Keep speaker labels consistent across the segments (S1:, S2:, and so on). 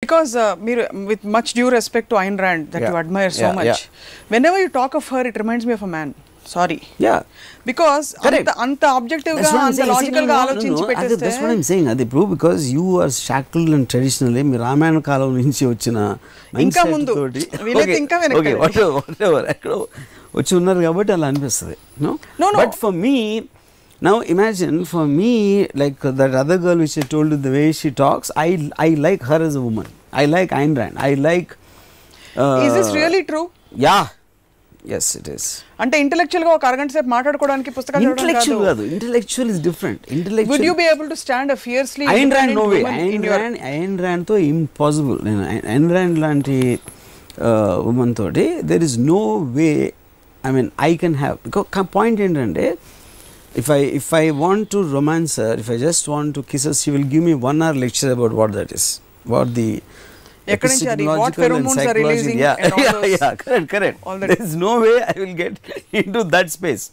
S1: Because with much due respect to Ayn Rand that you admire so much, whenever you talk of her, it reminds me of a man. Sorry.
S2: Yeah.
S1: Because anta objective ga, anta logical ga ఆలోచించి పెట్టేస్తే.
S2: That's what I'm saying. Adi prove because you are shackled and traditionally మీ రామాయణ కాలం నుంచి వచ్చిన
S1: ఇంకా ముందు వీలైతే ఇంకా వెనక్కి.
S2: Okay, whatever. ఎక్కడో వచ్చి ఉన్నారు కాబట్టి అలా అనిపిస్తుంది. No. But for me, now imagine for me, like that other girl which I told you the way she talks, I like her as a woman. I like Ayn Rand. I like.
S1: Is this really true?
S2: Yeah. Yes, it is.
S1: అంటే intellectual గా ఒక అరగంట సేపు మాట్లాడుకోవడానికి పుస్తకాలు
S2: చదవడం కాదు. Intellectual is different. Intellectual.
S1: Would you be able to stand a fiercely
S2: Ayn Rand? No way. Ayn Rand తో impossible. Ayn Rand లాంటి woman తోటి there is no way. I mean, I can have. Because point ఏంటంటే if I want to romance her, if I just want to kiss her, she will give me 1 hour lecture about what that is, what the
S1: what pheromones are releasing.
S2: Correct. There is no way I will get into that space.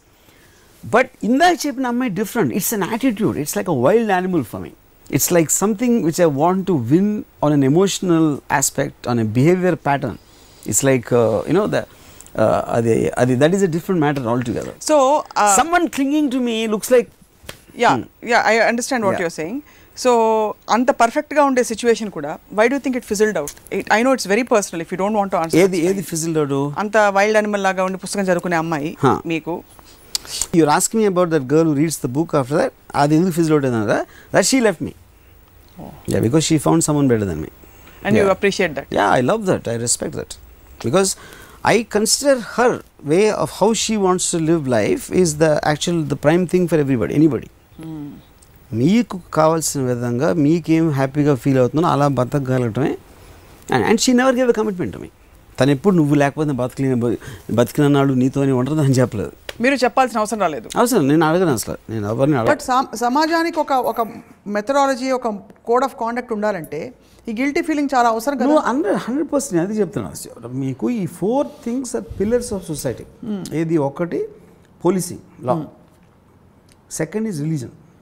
S2: But in that shape, I'm different. It's an attitude. It's like a wild animal for me. It's like something which I want to win on an emotional aspect, on a behavior pattern. It's like that is a different matter altogether.
S1: So
S2: someone clinging to me looks like
S1: I understand what you're saying. So anta perfect ga unde situation kuda, why do you think it fizzled out? I know it's very personal. If you don't want to answer,
S2: ఏది fizzled out?
S1: anta wild animal laga unde పుస్తకం చదువుకునే అమ్మాయి మీకు.
S2: You're asking me about that girl who reads the book after that. Adi enduku fizzled out another that she left me. Yeah, because she found someone better than me.
S1: And you appreciate that?
S2: Yeah, I love that. I respect that. Because I consider her way of how she wants to live life is the prime thing for everybody, anybody. మీకు కావాల్సిన విధంగా మీకేం హ్యాపీగా feel అవుతుందో అలా బతకగలగటమే. And she never give a commitment to me. తను ఎప్పుడు నువ్వు లేకపోతే బతికిన నాడు నీతోనే ఉంటుంది అని చెప్పలేదు.
S1: మీరు చెప్పాల్సిన అవసరం రాలేదు.
S2: అవసరం నేను అడగను అసలు. నేను ఎవరిని అడగను.
S1: బట్ సమాజానికి ఒక మెథడాలజీ, ఒక కోడ్ ఆఫ్ కాండక్ట్ ఉండాలంటే ఈ గిల్టీ ఫీలింగ్ చాలా అవసరం కదా.
S2: 100% అది చెప్తున్నాను. మీకు ఈ 4 things are pillars of society. ఏది ఒకటి policing law, second is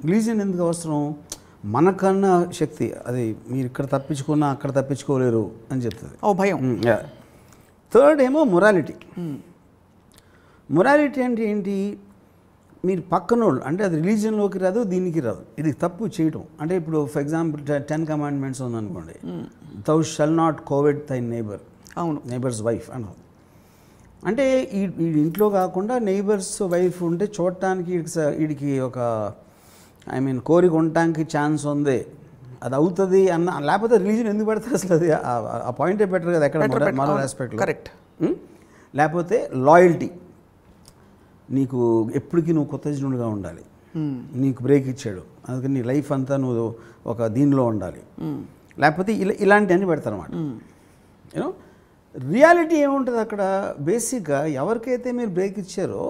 S2: religion ఎందుకు అవసరం? మనకన్నా శక్తి అది మీరు ఇక్కడ తప్పించుకున్నా అక్కడ తప్పించుకోలేరు అని చెప్తుంది.
S1: ఓ భయం.
S2: థర్డ్ ఏమో మొరాలిటీ అంటే ఏంటి? మీరు పక్కనోళ్ళు అంటే అది రిలీజన్లోకి రాదు, దీనికి రాదు. ఇది తప్పు చేయటం అంటే ఇప్పుడు ఫర్ ఎగ్జాంపుల్ 10 commandments ఉందనుకోండి, thou shall not covet thy neighbor.
S1: అవును,
S2: నైబర్స్ వైఫ్ అన్నారు. అంటే ఈ ఇంట్లో కాకుండా నైబర్స్ వైఫ్ ఉంటే చూడటానికి వీడికి ఒక కోరిక ఉండటానికి ఛాన్స్ ఉంది, అది అవుతుంది అన్న. లేకపోతే రిలీజన్ ఎందుకు పెడతారు అసలు? అది ఆ పాయింటే బెటర్ కదా ఎక్కడ మరో ఆస్పెక్ట్లో.
S1: కరెక్ట్.
S2: లేకపోతే లాయల్టీ, నీకు ఎప్పటికీ నువ్వు కొత్తజనుడిగా ఉండాలి, నీకు బ్రేక్ ఇచ్చాడు అందుకని నీ లైఫ్ అంతా నువ్వు ఒక దీనిలో ఉండాలి, లేకపోతే ఇలాంటివన్నీ పెడతారు అన్నమాట. యూనో రియాలిటీ ఏముంటుంది అక్కడ? బేసిక్గా ఎవరికైతే మీరు బ్రేక్ ఇచ్చారో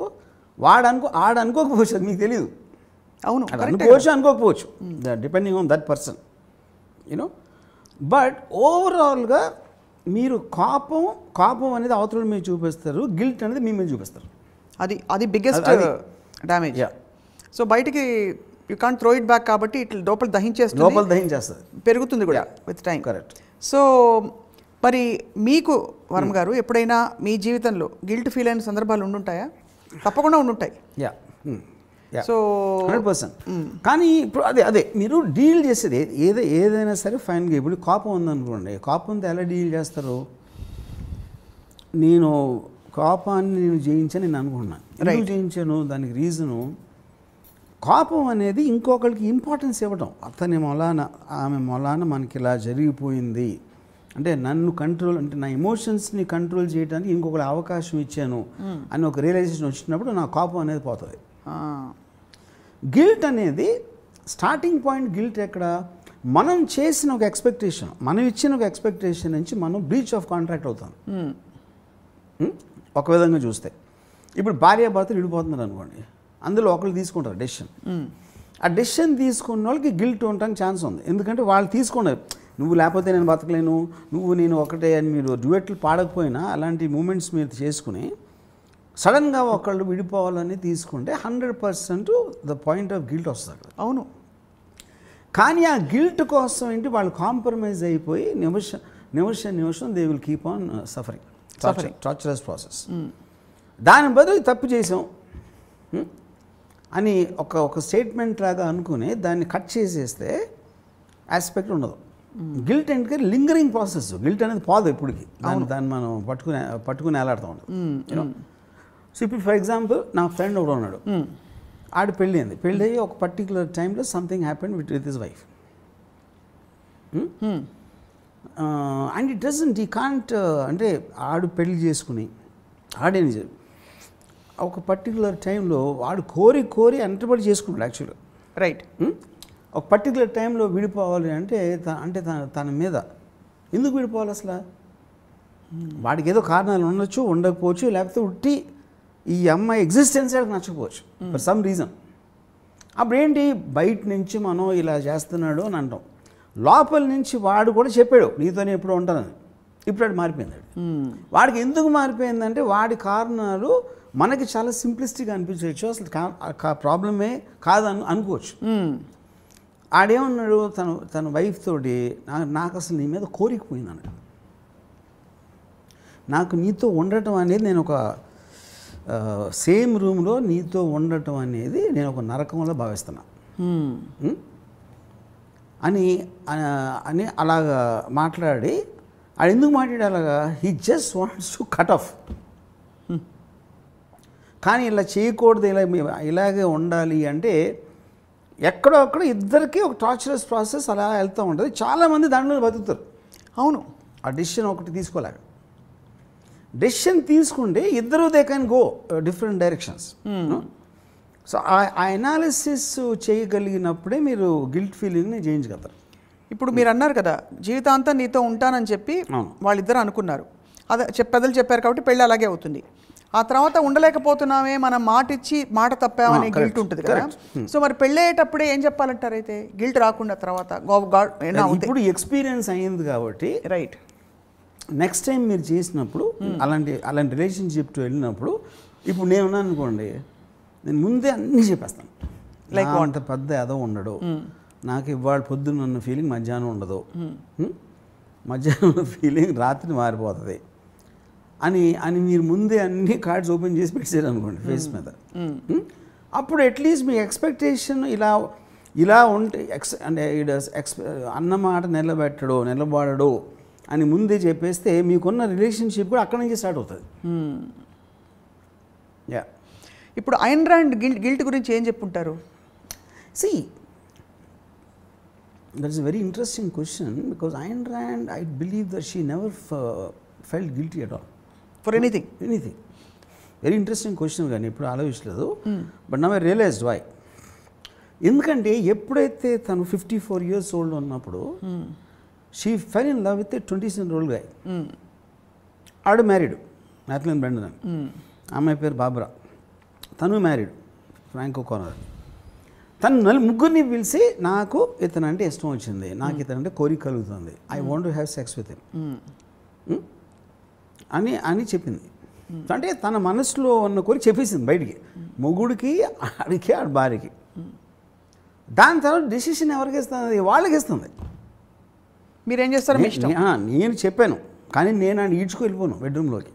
S2: ఆడ అనుకోకపోవచ్చు, అది మీకు తెలియదు.
S1: అవును,
S2: అనుకోవచ్చు అనుకోకపోవచ్చు, depending on that person. You know but ఓవరాల్గా మీరు కోపం అనేది అవతల మీరు చూపిస్తారు, గిల్ట్ అనేది మీ మీద చూపిస్తారు.
S1: అది బిగ్గెస్ట్ డ్యామేజ్. సో బయటికి you can't throw it back కాబట్టి ఇట్లా లోపల దహించేస్తుంది, పెరుగుతుంది కూడా విత్ టైం.
S2: కరెక్ట్.
S1: సో మరి మీకు వర్మ గారు ఎప్పుడైనా మీ జీవితంలో గిల్ట్ ఫీల్ అయిన సందర్భాలు ఉండుంటాయా? తప్పకుండా ఉండుంటాయి.
S2: సో 100%. కానీ ఇప్పుడు అదే మీరు డీల్ చేసేది ఏదైనా సరే ఫైన్గా. ఇప్పుడు కోపం ఉందనుకోండి, కోపంతో ఎలా డీల్ చేస్తారు? నేను కోపాన్ని జయించని నేను అనుకున్నాను. ఎందుకు జయించాను? దానికి రీజను కోపం అనేది ఇంకొకరికి ఇంపార్టెన్స్ ఇవ్వడం. అతని మొలాన ఆమె మొలాన మనకి ఇలా జరిగిపోయింది అంటే నన్ను కంట్రోల్ అంటే నా ఎమోషన్స్ని కంట్రోల్ చేయడానికి ఇంకొకరి అవకాశం ఇచ్చాను అని ఒక రియలైజేషన్ వచ్చినప్పుడు నా కోపం అనేది పోతుంది. గిల్ట్ అనేది స్టార్టింగ్ పాయింట్. గిల్ట్ ఎక్కడ? మనం చేసిన ఒక ఎక్స్పెక్టేషన్, మనం ఇచ్చిన ఒక ఎక్స్పెక్టేషన్ నుంచి మనం బ్రీచ్ ఆఫ్ కాంట్రాక్ట్ అవుతాం. ఒక విధంగా చూస్తే ఇప్పుడు భార్యాభర్తలు విడిపోతున్నారు అనుకోండి, అందులో ఒకళ్ళు తీసుకుంటారు డెసిషన్. ఆ డెసిషన్ తీసుకున్న వాళ్ళకి గిల్ట్ ఉండడానికి ఛాన్స్ ఉంది. ఎందుకంటే వాళ్ళు తీసుకున్నారు, నువ్వు లేకపోతే నేను బతకలేను, నేను ఒకటే అని. మీరు డ్యూయెట్లు పాడకపోయినా అలాంటి మూమెంట్స్ మీరు చేసుకుని సడన్గా ఒకళ్ళు విడిపోవాలని తీసుకుంటే 100% ద పాయింట్ ఆఫ్ గిల్ట్ వస్తుంది.
S1: అవును.
S2: కానీ ఆ గిల్ట్ కోసం ఏంటి వాళ్ళు కాంప్రమైజ్ అయిపోయి నిమిషం they will keep on suffering torturous process. దాని బదులు తప్పు చేసాం అని ఒక స్టేట్మెంట్ లాగా అనుకుని దాన్ని కట్ చేసేస్తే ఆస్పెక్ట్ ఉండదు. గిల్ట్ అంటే లింగరింగ్ ప్రాసెస్. గిల్ట్ అనేది పోదు ఎప్పటికి, దాన్ని మనం పట్టుకుని వేలాడుతూ ఉండదు. సో ఇప్పుడు ఫర్ ఎగ్జాంపుల్ నా ఫ్రెండ్ ఒకడు ఉన్నాడు, ఆడు పెళ్ళి అయింది, పెళ్ళి అయ్యి ఒక పర్టికులర్ టైంలో something happened with his wife and it doesn't he can't అంటే ఆడు పెళ్లి చేసుకుని ఆడేం ఒక పర్టికులర్ టైంలో వాడు కోరి అంటబడి చేసుకున్నాడు యాక్చువల్గా.
S1: రైట్.
S2: ఒక పర్టికులర్ టైంలో విడిపోవాలి అంటే తన మీద ఎందుకు విడిపోవాలి అసలు? వాడికి ఏదో కారణాలు ఉండొచ్చు, ఉండకపోవచ్చు, లేకపోతే ఉట్టి ఈ అమ్మాయి ఎగ్జిస్టెన్స్ నచ్చకపోవచ్చు ఫర్ సమ్ రీజన్. అప్పుడు ఏంటి, బయట నుంచి మనం ఇలా చేస్తున్నాడు అని అంటాం, లోపల నుంచి వాడు కూడా చెప్పాడు నీతోనే ఎప్పుడు ఉంటానని. ఇప్పుడు అది మారిపోయింది. వాడికి ఎందుకు మారిపోయిందంటే వాడి కారణాలు మనకి చాలా సింప్లిస్టిక్గా అనిపించవచ్చు, అసలు ప్రాబ్లమే కాదని అనుకోవచ్చు. ఆడేమన్నాడు, తన వైఫ్ తోటి నాకు అసలు నీ మీద కోరికపోయింది అన్నాడు. నాకు నీతో ఉండటం అనేది నేను ఒక సేమ్ రూమ్లో నీతో ఉండటం అనేది నేను ఒక నరకంలో భావిస్తున్నా అని అలాగా మాట్లాడి, అది ఎందుకు మాట్లాడి అలాగా, he just wants to cut off. కానీ ఇలా చేయకూడదు, ఇలాగే ఉండాలి అంటే ఎక్కడో అక్కడ ఇద్దరికి ఒక టార్చరస్ ప్రాసెస్ అలా వెళ్తూ ఉంటుంది. చాలామంది దాంట్లో బతుకుతారు. అవును, ఆ డెసిషన్ ఒకటి తీసుకోలేక. డెసిషన్ తీసుకుంటే ఇద్దరు they can go different directions. So ఆ అనాలిసిస్ చేయగలిగినప్పుడే మీరు గిల్ట్ ఫీలింగ్ని జయించగలుగుతారు.
S1: ఇప్పుడు మీరు అన్నారు కదా జీవితాంతం నీతో ఉంటానని చెప్పి వాళ్ళిద్దరు అనుకున్నారు, అదే పెద్దలు చెప్పారు కాబట్టి పెళ్ళి అలాగే అవుతుంది. ఆ తర్వాత ఉండలేకపోతున్నామే, మనం మాట ఇచ్చి మాట తప్పామనే గిల్ట్ ఉంటుంది కదా. సో మరి పెళ్ళయ్యేటప్పుడే ఏం చెప్పాలంటారు అయితే గిల్ట్ రాకుండా? తర్వాత
S2: ఇప్పుడు ఎక్స్పీరియన్స్ అయ్యింది కాబట్టి
S1: రైట్,
S2: నెక్స్ట్ టైం మీరు చేసినప్పుడు అలాంటి రిలేషన్షిప్ వెళ్ళినప్పుడు, ఇప్పుడు నేను ఉన్నాను అనుకోండి, నేను ముందే అన్నీ చెప్పేస్తాను. లైక్ అంత పెద్ద ఏదో ఉండడు, నాకు ఇవాళ పొద్దున్న ఉన్న ఫీలింగ్ మధ్యాహ్నం ఉండదు, మధ్యాహ్నం ఉన్న ఫీలింగ్ రాత్రి మారిపోతుంది అని మీరు ముందే అన్ని కార్డ్స్ ఓపెన్ చేసి పెట్టారు అనుకోండి ఫేస్ మీద. అప్పుడు అట్లీస్ట్ మీ ఎక్స్పెక్టేషన్ ఇలా ఉంటే అంటే అన్నమాట నిలబడడు అని ముందే చెప్పేస్తే మీకున్న రిలేషన్షిప్ కూడా అక్కడి నుంచి స్టార్ట్ అవుతుంది. యా,
S1: ఇప్పుడు ఐన్ ర్యాండ్ గిల్ట్ గురించి ఏం చెప్పుంటారు?
S2: See that is a very interesting question because Ayn Rand I believe that she never felt guilty at all
S1: for anything.
S2: Very interesting question, కానీ ఇప్పుడు ఆలోచించలేదు. But now I realized why. ఎందుకంటే ఎప్పుడైతే తను 54 years old ఉన్నప్పుడు she fell in love with 27-year-old guy. ఆడు married, Madeline Brendan అని. అమ్మాయి పేరు బాబ్రా, తను మ్యారీడ్, ఫ్రాంకో కానర్. తను ముగ్గురిని పిలిచి నాకు ఇతనంటే ఇష్టం వచ్చింది, నాకు ఇతనంటే కోరిక కలుగుతుంది, I want to have sex with him అని చెప్పింది. అంటే తన మనసులో ఉన్న కోరిక చెప్పేసింది బయటికి, మొగుడికి, ఆడికి, ఆడి భార్యకి. దాని తర్వాత డెసిషన్ ఎవరికి ఇస్తుంది? వాళ్ళకి ఇస్తుంది.
S1: మీరేం చేస్తారు?
S2: నేను చెప్పాను, కానీ నేను ఆయన ఈడ్చుకు వెళ్ళిపోను బెడ్రూమ్లోకి.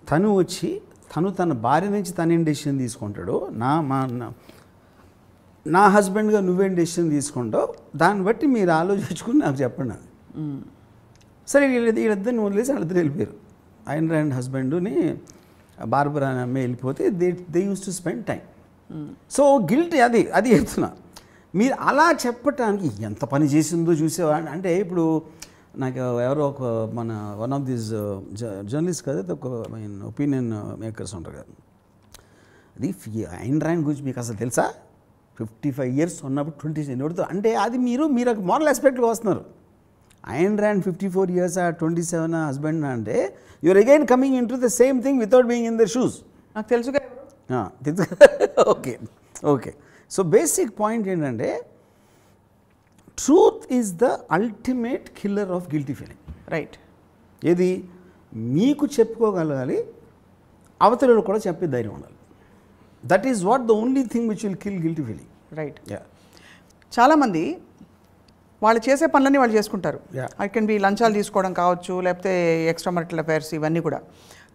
S2: తను వచ్చి తన భార్య నుంచి తనేం డెసిషన్ తీసుకుంటాడు, నా హస్బెండ్గా నువ్వేం డెసిషన్ తీసుకుంటావు, దాన్ని బట్టి మీరు ఆలోచించుకుని నాకు చెప్పండి. అది సరే, వీళ్ళిద్దరిని వదిలేసి వాళ్ళిద్దరు వెళ్ళిపోయారు. ఐన్ ర్యాండ్ హస్బెండ్ని బార్బరా అనే అమ్మాయి వెళ్ళిపోతే they use to spend time. So guilt అది చెప్తున్నా. మీరు అలా చెప్పటానికి ఎంత పని చేసిందో చూసేవాడిని. అంటే ఇప్పుడు నాకు ఎవరో ఒక మన వన్ ఆఫ్ దీస్ జర్నలిస్ట్ కదా, ఒక ఒపీనియన్ మేకర్స్ ఉంటారు కదా, అది ఐన్ ర్యాండ్ గురించి మీకు అసలు తెలుసా? 55 years ఉన్నప్పుడు 27 అంటే అది మీరు మోరల్ ఆస్పెక్ట్గా వస్తున్నారు. ఐన్ ర్యాండ్ 54 years 27 హస్బెండ్ అంటే you're again coming in to the same thing without being in their shoes.
S1: నాకు తెలుసు.
S2: ఓకే. సో బేసిక్ పాయింట్ ఏంటంటే truth is the ultimate killer of guilty feeling.
S1: Right.
S2: ఏది మీకు చెప్పుకోగలగాలి, అవతలలో కూడా చెప్పే ధైర్యం ఉండాలి. That is what the only thing which will kill guilty feeling.
S1: Right. చాలామంది వాళ్ళు చేసే పనులన్నీ వాళ్ళు చేసుకుంటారు.
S2: Yeah.
S1: ఐ కెన్ బి లంచాలు తీసుకోవడం కావచ్చు, లేకపోతే ఎక్స్ట్రా మరిటల్ అఫైర్స్ ఇవన్నీ కూడా.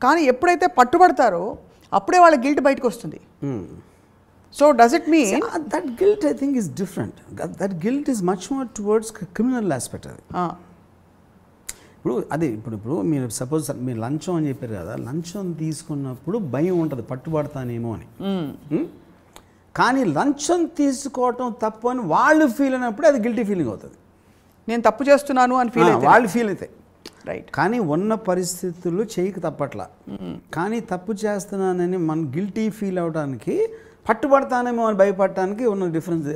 S1: కానీ ఎప్పుడైతే పట్టుబడతారో అప్పుడే వాళ్ళ గిల్ట్ బయటకు వస్తుంది. So does it mean
S2: that guilt I think is different. That guilt is much more towards criminal aspect. అది ఇప్పుడు అదే ఇప్పుడు మీరు సపోజ్ మీరు లంచం అని చెప్పారు కదా, లంచం తీసుకున్నప్పుడు భయం ఉంటుంది పట్టుబడతానేమో అని. కానీ లంచం తీసుకోవటం తప్పు అని వాళ్ళు ఫీల్ అయినప్పుడు అది గిల్టీ ఫీలింగ్ అవుతుంది.
S1: నేను తప్పు చేస్తున్నాను అని ఫీల్ అయితే
S2: వాళ్ళు ఫీల్ అయితే
S1: రైట్.
S2: కానీ ఉన్న పరిస్థితుల్లో చేయక తప్పట్లా. కానీ తప్పు చేస్తున్నానని మనం గిల్టీ ఫీల్ అవడానికి, పట్టుబడతానేమో అని భయపడటానికి ఉన్న డిఫరెన్స్